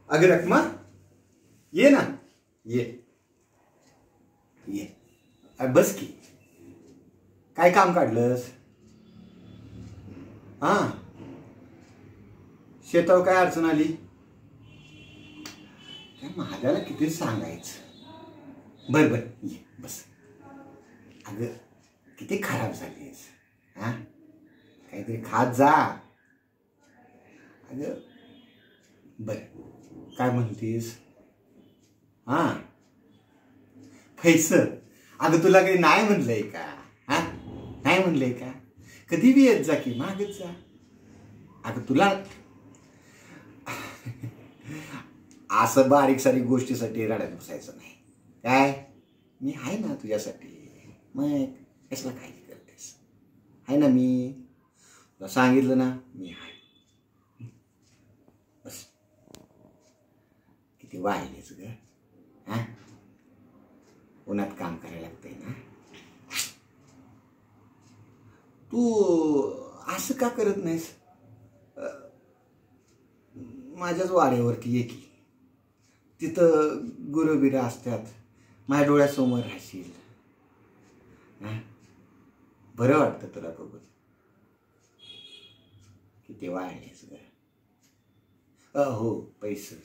अगं रखमा, ये ना, ये ये. बस की. काय काम काढलंस? हा, शेतावर काय अडचण आली? त्या महाद्याला किती सांगायचं. बर बर, ये बस. अगं किती खराब झालीस. हा, काहीतरी खात जा. अगं बर, काय म्हणतीस? हा, पैसे. अगं तुला काही नाही म्हणलंय का? हा, नाही म्हणलंय का? कधी बी येत जा की, मागत जा. अगं तुला असं बारीक सारीक गोष्टीसाठी रडत बसायचं नाही. काय, मी आहे ना तुझ्यासाठी. मग कशाला काय करतेस? आहे ना मी. तुला सांगितलं ना, मी आहे. बस. किती वाहिलेच ग. हा, उन्हात काम करायला लागतंय ना. तू असं का करत नाहीस? माझ्याच वाड्यावरती ये की. तिथं गुरंबिरं असतात. माझ्या डोळ्यासमोर राहशील. बरं वाटतं तुला बघून. किती वाढलेस ग. हो, पैसे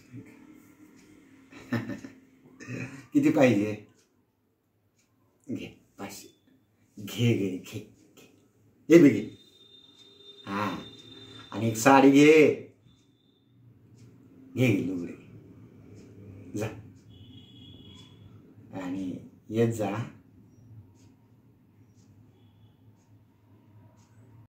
किती पाहिजे? घे 500. घे घे घे घे. हे बी घे. हा, आणि एक साडी घे. घे लुगडे. जा आणि येत जा.